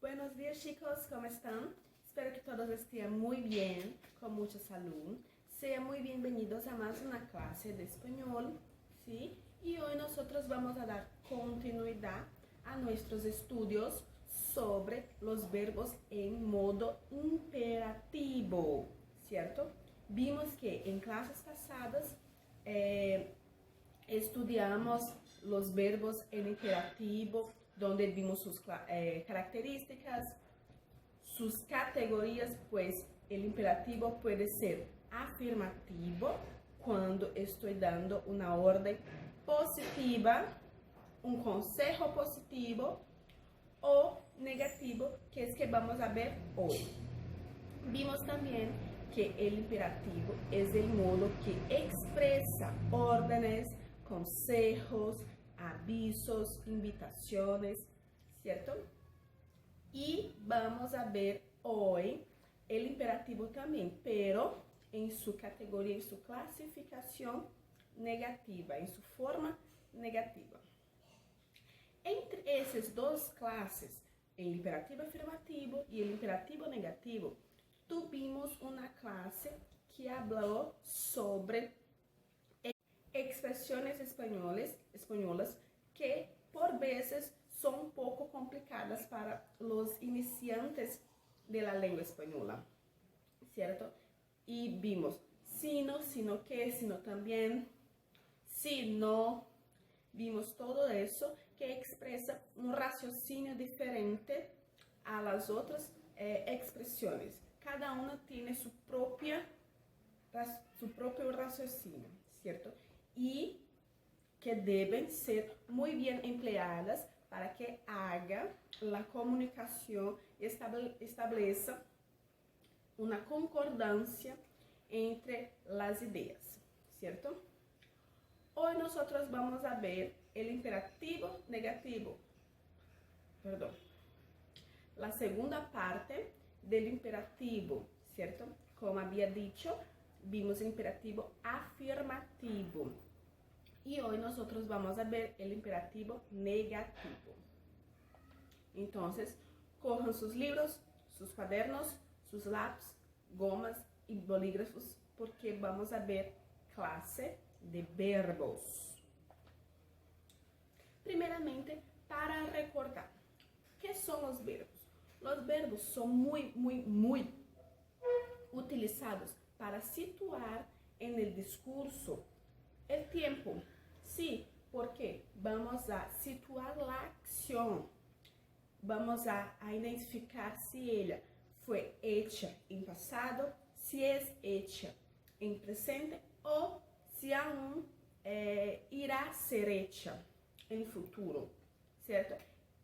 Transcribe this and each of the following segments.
Buenos días chicos, ¿cómo están? Espero que todos estén muy bien, con mucha salud. Sean muy bienvenidos a más una clase de español, ¿sí? Y hoy nosotros vamos a dar continuidad a nuestros estudios sobre los verbos en modo imperativo, ¿cierto? Vimos que en clases pasadas estudiamos los verbos en imperativo, donde vimos sus características, sus categorías, pues el imperativo puede ser afirmativo cuando estoy dando una orden positiva, un consejo positivo, o negativo, que es que vamos a ver hoy. Vimos también que el imperativo es el modo que expresa órdenes, consejos, avisos, invitaciones, ¿cierto? Y vamos a ver hoy el imperativo también, pero en su categoría, en su clasificación negativa, en su forma negativa. Entre esas dos clases, el imperativo afirmativo y el imperativo negativo, tuvimos una clase que habló sobre expresiones españolas que por veces son un poco complicadas para los iniciantes de la lengua española, ¿cierto? Y vimos sino que, sino también, si no, vimos todo eso que expresa un raciocinio diferente a las otras expresiones. Cada una tiene su propio raciocinio, ¿cierto? Y que deben ser muy bien empleadas para que haga la comunicación y estableça una concordancia entre las ideas, ¿cierto? Hoy nosotros vamos a ver el imperativo negativo, la segunda parte del imperativo, ¿cierto? Como había dicho, vimos el imperativo afirmativo. Y hoy nosotros vamos a ver el imperativo negativo. Entonces, cojan sus libros, sus cuadernos, sus lápices, gomas y bolígrafos, porque vamos a ver clase de verbos. Primeramente, para recordar, ¿qué son los verbos? Los verbos son muy utilizados para situar en el discurso el tiempo. Sí, porque vamos a situar la acción. Vamos a identificar si ella fue hecha en pasado, si es hecha en presente o si aún irá a ser hecha en futuro, ¿cierto?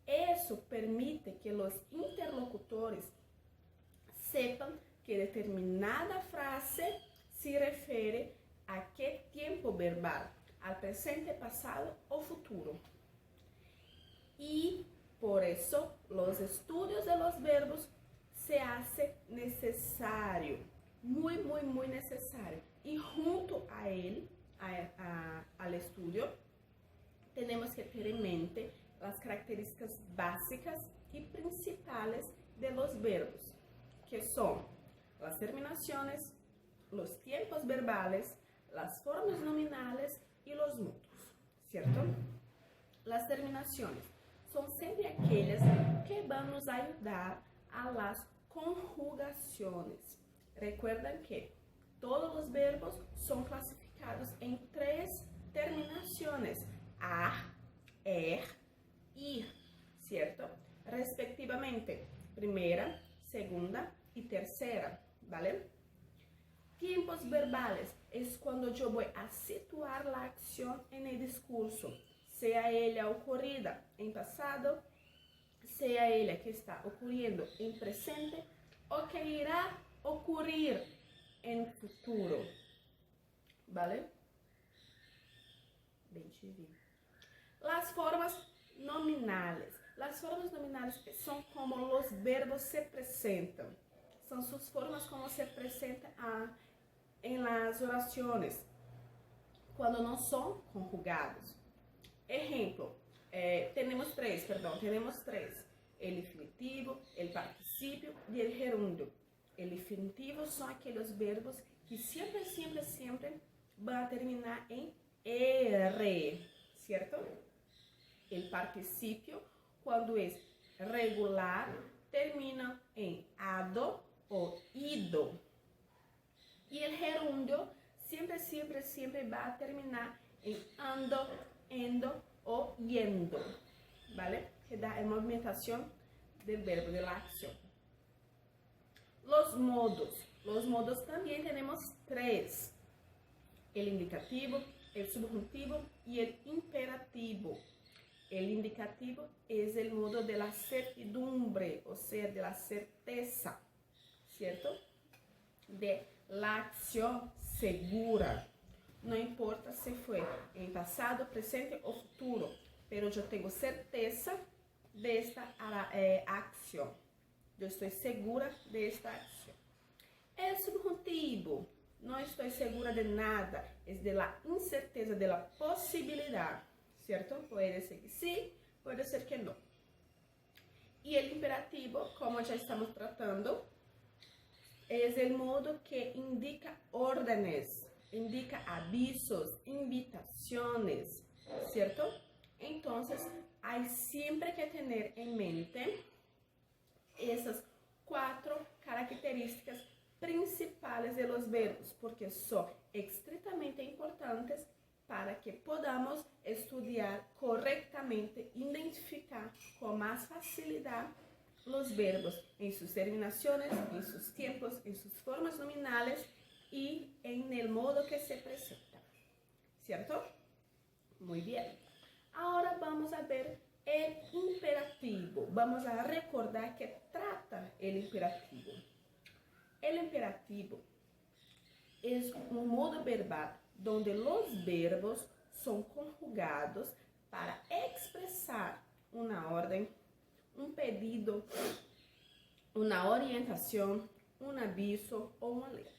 Eso permite que los interlocutores sepan que determinada frase se refiere a qué tiempo verbal, al presente, pasado o futuro. Y por eso los estudios de los verbos se hace necesario, muy necesario. Y junto a él, al estudio, tenemos que tener en mente las características básicas y principales de los verbos, que son las terminaciones, los tiempos verbales, las formas nominales y los mutuos, ¿cierto? Las terminaciones son siempre aquellas que van nos ayudar a las conjugaciones. Recuerden que todos los verbos son clasificados en 3 terminaciones: ar, ir, ¿cierto? Respectivamente, primera, segunda y tercera, ¿vale? Tiempos verbales es cuando yo voy a situar la acción en el discurso, sea ella ocurrida en pasado, sea ella que está ocurriendo en presente o que irá a ocurrir en futuro, ¿vale? Las formas nominales. Las formas nominales son como los verbos se presentan. Son sus formas como se presentan en las oraciones, cuando no son conjugados. Ejemplo, tenemos tres. el infinitivo, el participio y el gerundio. El infinitivo son aquellos verbos que siempre, siempre, siempre van a terminar en R, ¿cierto? El participio, cuando es regular, termina en ado o ido. Y el gerundio siempre, siempre, siempre va a terminar en ando, endo o yendo, ¿vale? Que da la movimentación del verbo, de la acción. Los modos también tenemos 3. El indicativo, el subjuntivo y el imperativo. El indicativo es el modo de la certidumbre, o sea, de la certeza, ¿cierto? De la acción segura. No importa si fue en pasado, presente o futuro, pero yo tengo certeza de esta acción. Yo estoy segura de esta acción. El subjuntivo, no estoy segura de nada, es de la incerteza, de la posibilidad, ¿cierto? Puede ser que sí, puede ser que no. Y el imperativo, como ya estamos tratando, es el modo que indica órdenes, indica avisos, invitaciones, ¿cierto? Entonces, hay siempre que tener en mente esas 4 características principales de los verbos, porque son extremadamente importantes para que podamos estudiar correctamente, identificar con más facilidad los verbos en sus terminaciones, en sus tiempos, en sus formas nominales y en el modo que se presenta, ¿cierto? Muy bien. Ahora vamos a ver el imperativo. Vamos a recordar que trata el imperativo. El imperativo es un modo verbal donde los verbos son conjugados para expresar una orden, un pedido, una orientación, un aviso o una letra.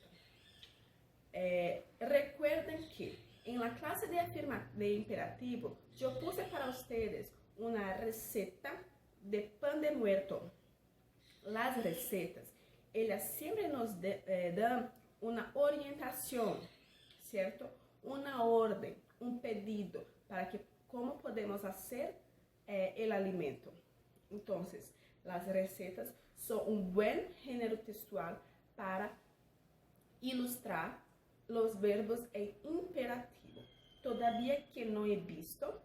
Recuerden que en la clase de imperativo yo puse para ustedes una receta de pan de muerto. Las recetas, ellas siempre nos dan una orientación, ¿cierto? Una orden, un pedido para que cómo podemos hacer el alimento. Entonces, las recetas son un buen género textual para ilustrar los verbos en imperativo. Todavía que no he visto,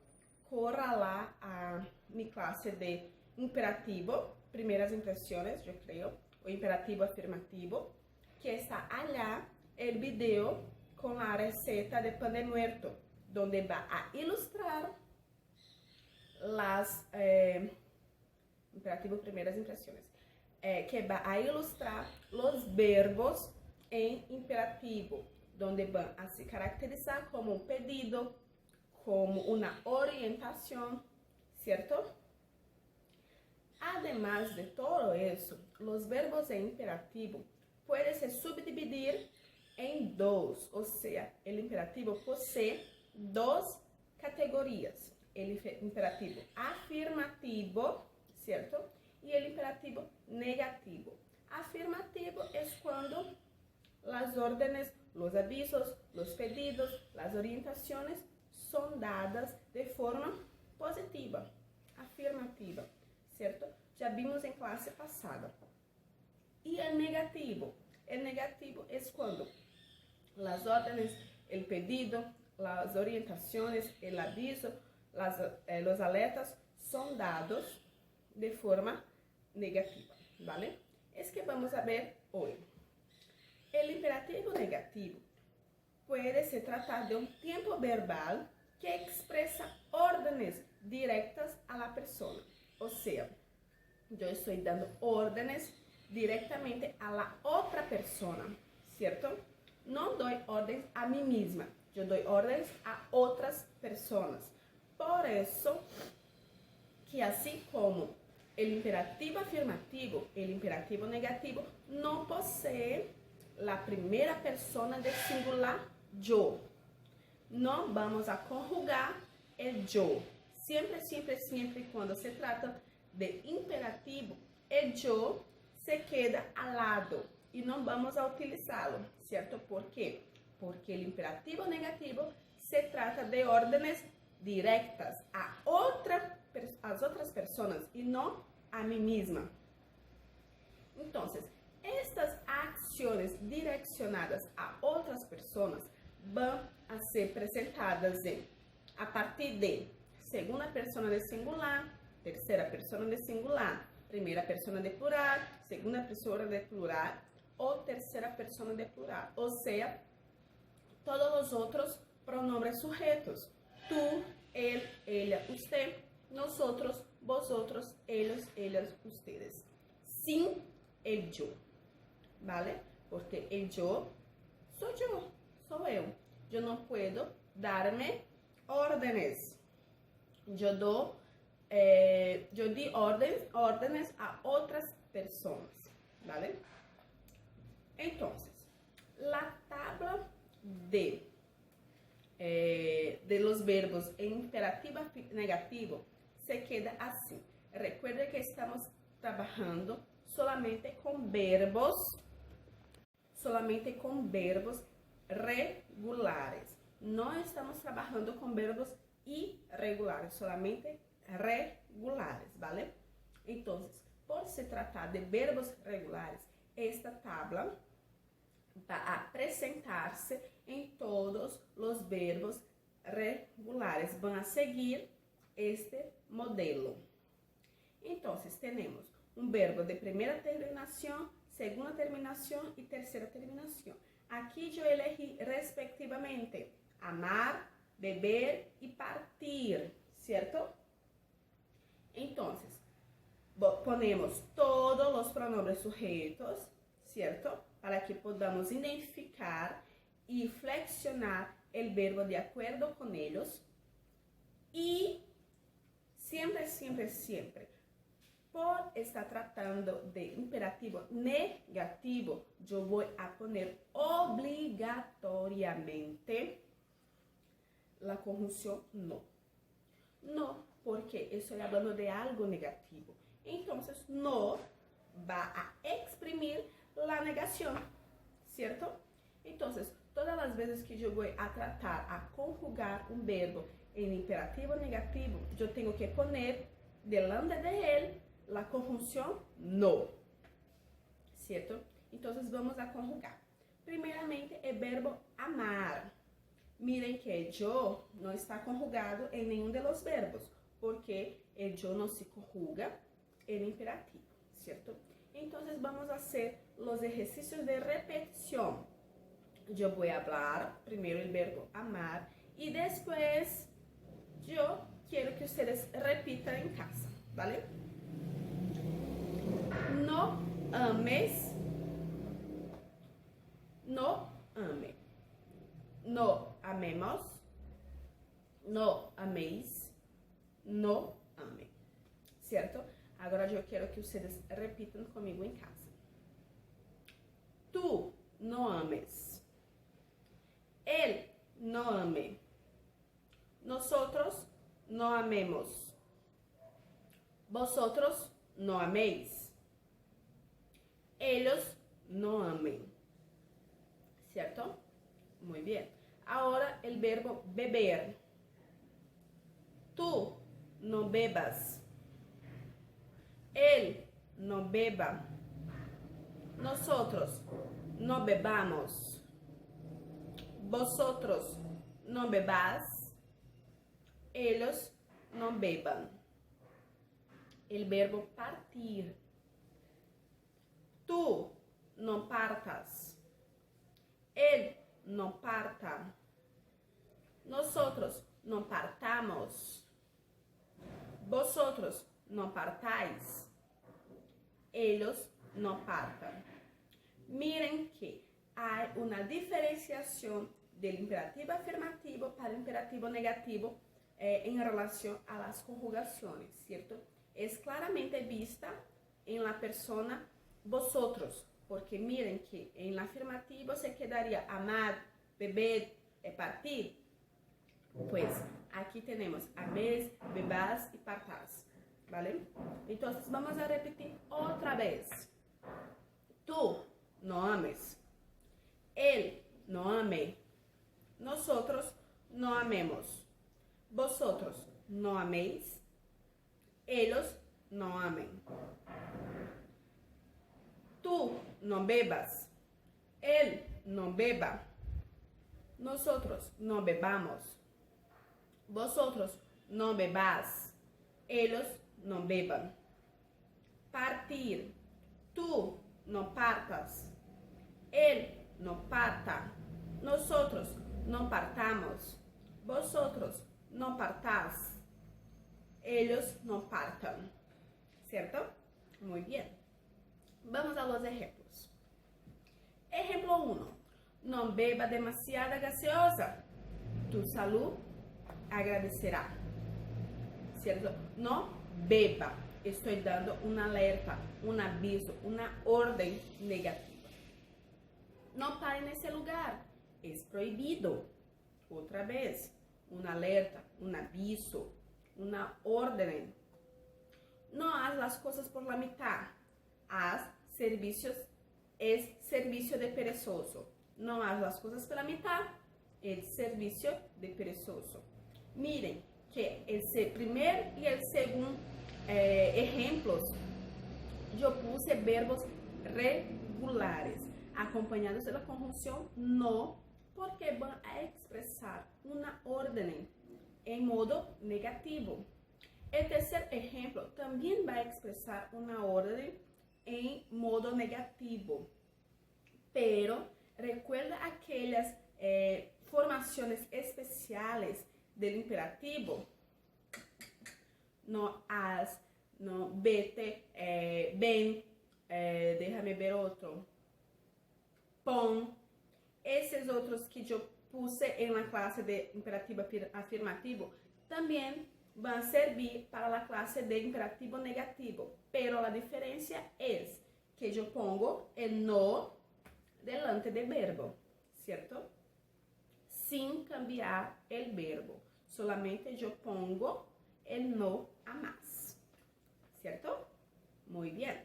corra lá a mi clase de imperativo, primeras impresiones, yo creo, o imperativo afirmativo, que está allá el video con la receta de pan de muerto, donde va a ilustrar las imperativo primeras impresiones, que va a ilustrar los verbos en imperativo, donde van a se caracterizar como un pedido, como una orientación, ¿cierto? Además de todo eso, los verbos en imperativo pueden se subdividir en 2, o sea, el imperativo posee 2 categorías, el imperativo afirmativo, ¿cierto? Y el imperativo negativo. Afirmativo es cuando las órdenes, los avisos, los pedidos, las orientaciones son dadas de forma positiva, afirmativa, ¿cierto? Ya vimos en clase pasada. Y el negativo es cuando las órdenes, el pedido, las orientaciones, el aviso, los alertas son dados de forma negativa, ¿vale? Es que vamos a ver hoy. El imperativo negativo puede se tratar de un tiempo verbal que expresa órdenes directas a la persona. O sea, yo estoy dando órdenes directamente a la otra persona, ¿cierto? No doy órdenes a mí misma, yo doy órdenes a otras personas. Por eso que así como el imperativo afirmativo, el imperativo negativo no posee la primera persona del singular yo. No vamos a conjugar el yo. Siempre, siempre, siempre cuando se trata de imperativo, el yo se queda al lado y no vamos a utilizarlo, ¿cierto? ¿Por qué? Porque el imperativo negativo se trata de órdenes directas a otras personas y no a mí misma. Entonces, estas acciones direccionadas a otras personas van a ser presentadas a partir de segunda persona de singular, tercera persona de singular, primera persona de plural, segunda persona de plural o tercera persona de plural. O sea, todos los otros pronombres sujetos. Tú, él, ella, usted, nosotros, vosotros, ellos, ellas, ustedes. Sin el yo, ¿vale? Porque el yo soy yo, soy yo. Yo no puedo darme órdenes. Yo di órdenes a otras personas, ¿vale? Entonces, la tabla de los verbos en imperativo negativo se queda así. Recuerda que estamos trabajando solamente con verbos regulares. No estamos trabajando con verbos irregulares, solamente regulares, ¿vale? Entonces, por se tratar de verbos regulares, esta tabla va a presentar-se em todos os verbos regulares. Van a seguir este modelo. Então, temos um verbo de primeira terminação, segunda terminação e terceira terminação. Aqui eu elegi respectivamente amar, beber e partir, certo? Então, ponemos todos os pronombres sujetos, certo? Para que podamos identificar e flexionar o verbo de acordo com eles. E sempre, sempre, sempre, por estar tratando de imperativo negativo, eu vou a poner obrigatoriamente la conjunção no. No, porque estou falando de algo negativo. Então, no va a exprimir la negación, ¿cierto? Entonces, todas las veces que yo voy a tratar a conjugar un verbo en imperativo negativo, yo tengo que poner delante de él la conjunción no, ¿cierto? Entonces, vamos a conjugar. Primeramente, el verbo amar. Miren que yo no está conjugado en ninguno de los verbos, porque el yo no se conjuga en imperativo, ¿cierto? Entonces vamos a hacer los ejercicios de repetición. Yo voy a hablar primero el verbo amar y después yo quiero que ustedes repitan en casa, ¿vale? No ames, no ame. No amemos, no améis, no ame, ¿cierto? Agora eu quero que vocês repitam comigo em casa. Tu não ames. Ele não ame. Nosotros não amemos. Vosotros não améis. Ellos não amem. ¿Cierto? Muy bien. Ahora el verbo beber. Tú no bebas. Él no beba. Nosotros no bebamos. Vosotros no bebás. Ellos no beban. El verbo partir. Tú no partas. Él no parta. Nosotros no partamos. Vosotros no partáis. Ellos no partan. Miren que hay una diferenciación del imperativo afirmativo para el imperativo negativo en relación a las conjugaciones, ¿cierto? Es claramente vista en la persona vosotros, porque miren que en la afirmativa se quedaría amar, beber, partir. Pues aquí tenemos améis, bebás y partás, ¿vale? Entonces vamos a repetir otra vez. Tú no ames. Él no ame. Nosotros no amemos. Vosotros no améis. Ellos no amen. Tú no bebas. Él no beba. Nosotros no bebamos. Vosotros no bebás. Ellos no beban. Partir. Tú no partas. Él no parta. Nosotros no partamos. Vosotros no partás. Ellos no partan. ¿Cierto? Muy bien. Vamos a los ejemplos. Ejemplo 1. No beba demasiada gaseosa. Tu salud agradecerá. ¿Cierto? No beba. Estoy dando una alerta, un aviso, una orden negativa. No pare en ese lugar. Es prohibido. Otra vez. Una alerta, un aviso, una orden. No haz las cosas por la mitad. Haz servicios. Es servicio de perezoso. No haz las cosas por la mitad. Es servicio de perezoso. Miren que el primer y el segundo ejemplos, yo puse verbos regulares, acompañados de la conjunción no, porque van a expresar una orden en modo negativo. El tercer ejemplo también va a expresar una orden en modo negativo, pero recuerda aquellas formaciones especiales del imperativo. No haz, no vete, ven, déjame ver otro, pon. Esos otros que yo puse en la clase de imperativo afirmativo también van a servir para la clase de imperativo negativo, pero la diferencia es que yo pongo el no delante del verbo, ¿cierto? Sin cambiar el verbo, solamente yo pongo el no a más, ¿cierto? Muy bien.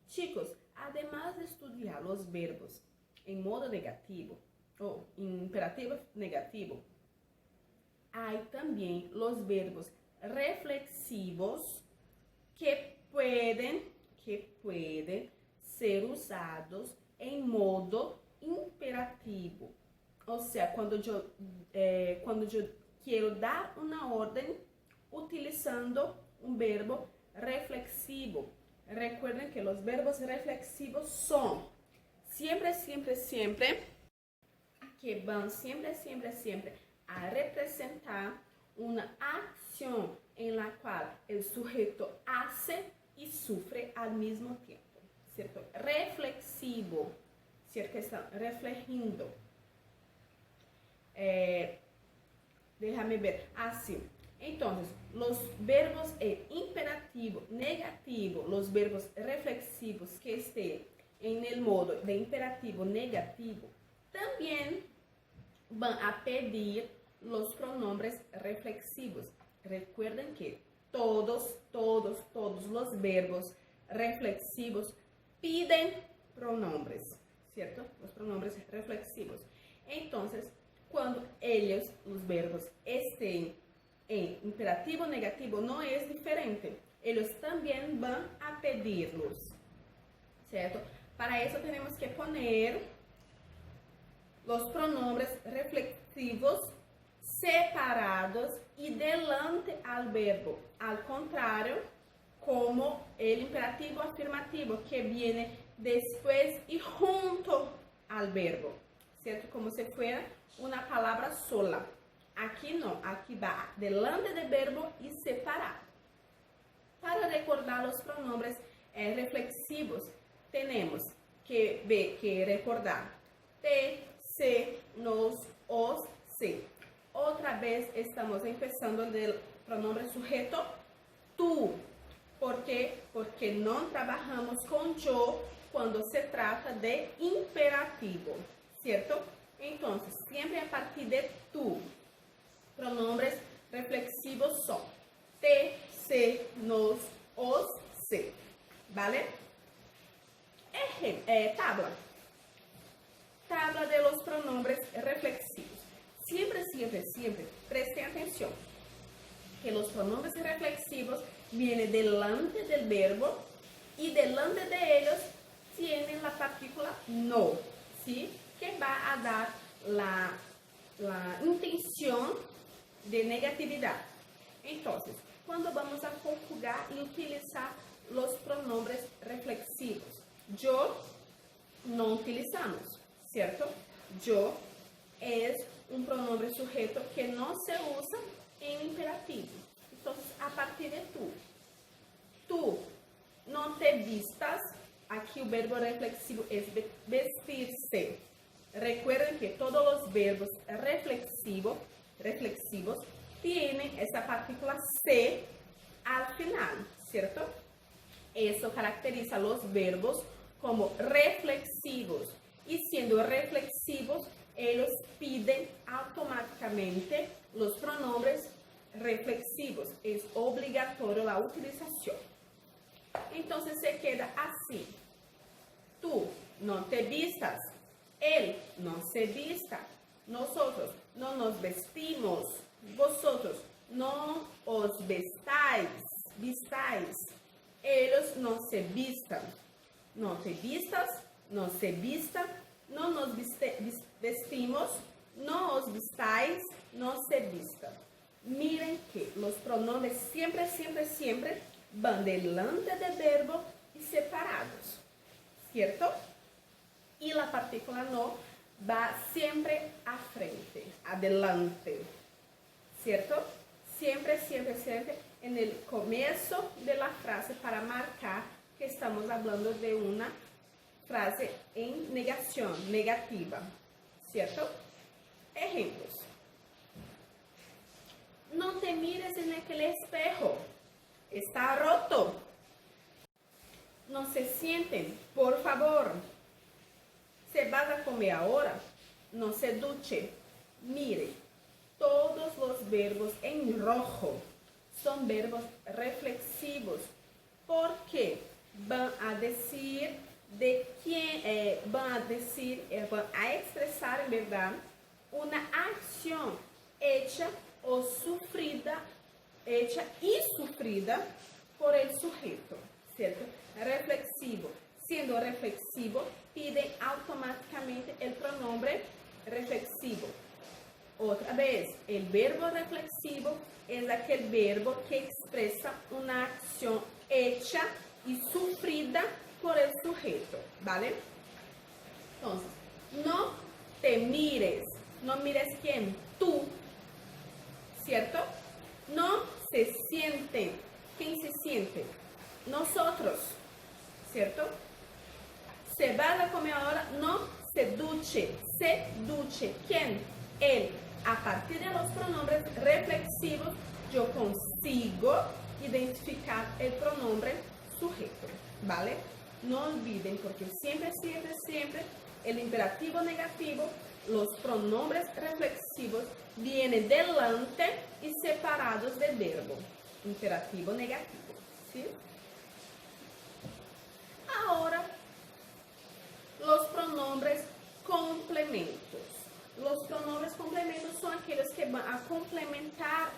Chicos, además de estudiar los verbos en modo negativo o imperativo negativo, hay también los verbos reflexivos que pueden ser usados en modo imperativo. O sea, cuando yo quiero dar una orden utilizando un verbo reflexivo. Recuerden que los verbos reflexivos son siempre que van siempre a representar una acción en la cual el sujeto hace y sufre al mismo tiempo, ¿cierto? Reflexivo, ¿cierto? Están reflejando. Déjame ver, así. Entonces, los verbos imperativo, negativo, los verbos reflexivos que estén en el modo de imperativo negativo, también van a pedir los pronombres reflexivos. Recuerden que todos los verbos reflexivos piden pronombres, ¿cierto? Los pronombres reflexivos. Entonces, cuando los verbos estén en imperativo negativo, no es diferente. Ellos también van a pedirlos, ¿cierto? Para eso tenemos que poner los pronombres reflexivos separados y delante al verbo. Al contrario, como el imperativo afirmativo que viene después y junto al verbo, ¿cierto? Como si fuera una palabra sola. Aquí no, aquí va delante del verbo y separado. Para recordar los pronombres reflexivos, tenemos que recordar te, se, nos, os, se. Otra vez estamos empezando del pronombre sujeto tú. ¿Por qué? Porque no trabajamos con yo cuando se trata de imperativo, ¿cierto? Entonces, siempre a partir de tú. Pronombres reflexivos son te, se, nos, os, se. ¿Vale? Tabla. Tabla de los pronombres reflexivos. Siempre, siempre, siempre presten atención que los pronombres reflexivos vienen delante del verbo y delante de ellos tienen la partícula no, ¿sí? Que va a dar la intención de negatividad. Entonces, cuando vamos a conjugar y utilizar los pronombres reflexivos, yo no utilizamos, ¿cierto? Yo es un pronombre sujeto que no se usa en imperativo. Entonces, a partir de tú no te vistas. Aquí el verbo reflexivo es vestirse. Recuerden que todos los verbos reflexivos tienen esa partícula se al final, ¿cierto? Eso caracteriza los verbos como reflexivos. Y siendo reflexivos, ellos piden automáticamente los pronombres reflexivos. Es obligatorio la utilización. Entonces se queda así. Tú no te vistas. Él no se vista. Nosotros no nos vestimos. Vosotros no os vistáis. Ellos no se vistan. No te vistas, no se vistan, no nos vestimos, no os vistáis, no se vistan. Miren que los pronombres siempre, siempre, siempre van delante del verbo y separados, ¿cierto? Y la partícula no va siempre a frente, adelante, ¿cierto? Siempre, siempre, siempre en el comienzo de la frase para marcar que estamos hablando de una frase en negación, negativa, ¿cierto? Ejemplos. No te mires en aquel espejo, está roto. No se sienten, por favor. ¿Se va a comer ahora? No se duche. Mire, todos los verbos en rojo son verbos reflexivos porque van a decir de quién, van a expresar en verdad una acción hecha o sufrida, hecha y sufrida por el sujeto, ¿cierto? Reflexivo. Siendo reflexivo, pide automáticamente el pronombre reflexivo. Otra vez, el verbo reflexivo es aquel verbo que expresa una acción hecha y sufrida por el sujeto, ¿vale? Entonces, no te mires. No mires quién, tú, ¿cierto? No se sienten. ¿Quién se siente? Nosotros, ¿cierto? Se va a comer ahora, no se duche. Se duche. ¿Quién? Él. A partir de los pronombres reflexivos, yo consigo identificar el pronombre sujeto, ¿vale? No olviden, porque siempre, siempre, siempre, el imperativo negativo, los pronombres reflexivos vienen delante y separados del verbo. Imperativo negativo, ¿sí? Ahora, los pronombres complementos. Los pronombres complementos son aquellos que van a complementar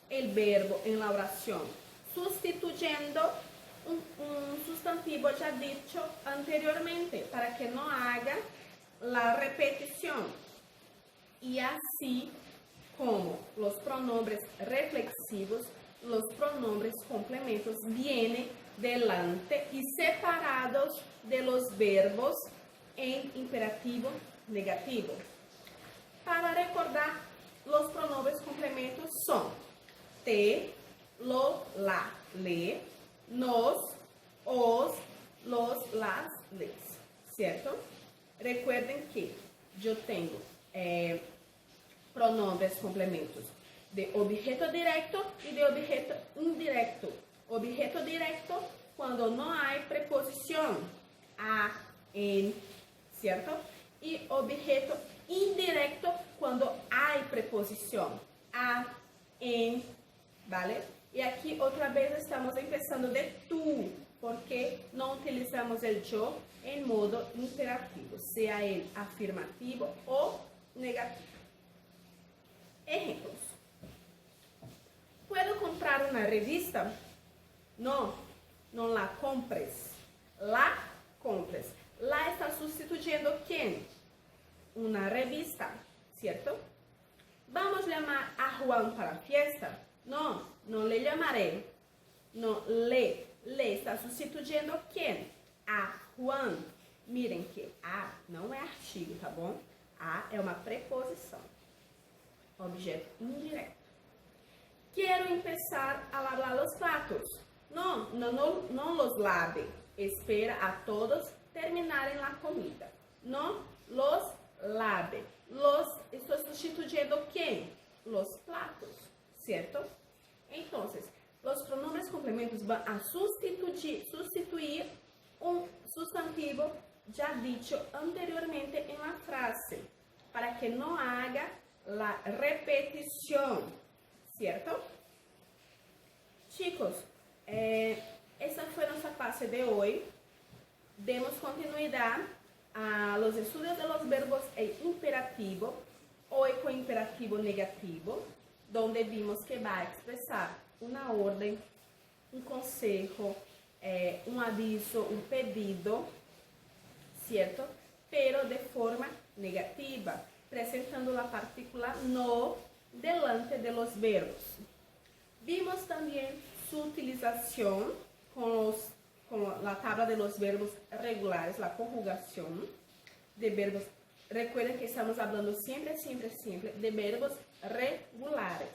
el verbo en la oración, sustituyendo un sustantivo ya dicho anteriormente para que no haga la repetición. Y así como los pronombres reflexivos, los pronombres complementos vienen delante y separados de los verbos en imperativo negativo. Para recordar, los pronombres complementos son te, lo, la, le, nos, os, los, las, les, ¿cierto? Recuerden que yo tengo pronombres complementos de objeto directo y de objeto indirecto. Objeto directo cuando no hay preposición a, en, ¿cierto? Y objeto indirecto cuando hay preposición a, en, ¿vale? E aqui outra vez estamos começando de tu, porque não utilizamos o eu em modo imperativo, seja ele afirmativo ou negativo. Ejemplos. ¿Puedo comprar una revista? No, no la compres. La compres. La está sustituyendo ¿quién? Una revista, ¿cierto? ¿Vamos a llamar a Juan para la fiesta? No, no le llamaré. No, le está sustituyendo ¿quién? A Juan. Miren que a não é artigo, tá bom? A é uma preposição. Objeto indireto. Quero empezar a lavar los platos. No los lave. Espera a todos terminarem la comida. No los lave. Estou sustituyendo quem? Los platos, ¿cierto? Entonces, los pronombres complementos van a sustituir un sustantivo ya dicho anteriormente en la frase, para que no haga la repetición, ¿cierto? Chicos, essa foi nossa classe de hoje. Demos continuidad a los estudios de los verbos en imperativo, hoy con imperativo negativo, donde vimos que va a expresar una orden, un consejo, un aviso, un pedido, ¿cierto? Pero de forma negativa, presentando la partícula no delante de los verbos. Vimos también su utilización con la tabla de los verbos regulares, la conjugación de verbos. Recuerden que estamos hablando siempre de verbos regulares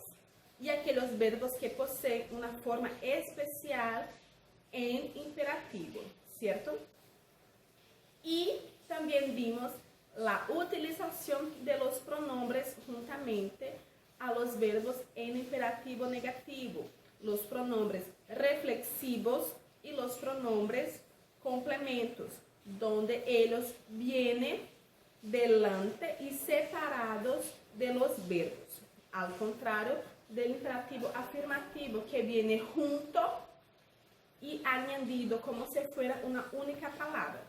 y aquellos verbos que poseen una forma especial en imperativo, ¿cierto? Y también vimos la utilización de los pronombres juntamente a los verbos en imperativo negativo, los pronombres reflexivos y los pronombres complementos, donde ellos vienen delante y separados de los verbos, al contrario del imperativo afirmativo que viene junto y añadido como si fuera una única palabra.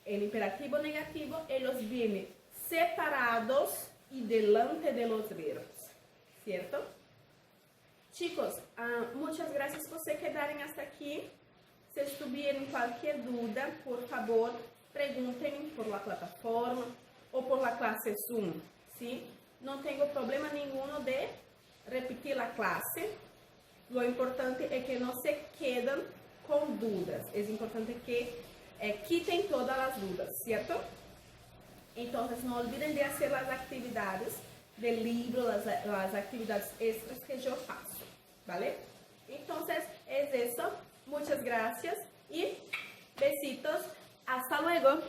El imperativo negativo, ellos vienen separados y delante de los verbos, ¿cierto? Chicos, muchas gracias por se quedarem hasta aquí. Se tuvieran cualquier duda, por favor, pregúntenme por la plataforma o por la clase Zoom, ¿sí? No tengo problema ninguno de repetir la clase. Lo importante es que no se queden con dudas. Es importante que quiten todas las dudas, ¿cierto? Entonces, no olviden de hacer las actividades del libro, las actividades extras que yo faço, ¿vale? Entonces, es eso. Muchas gracias y besitos. Hasta luego.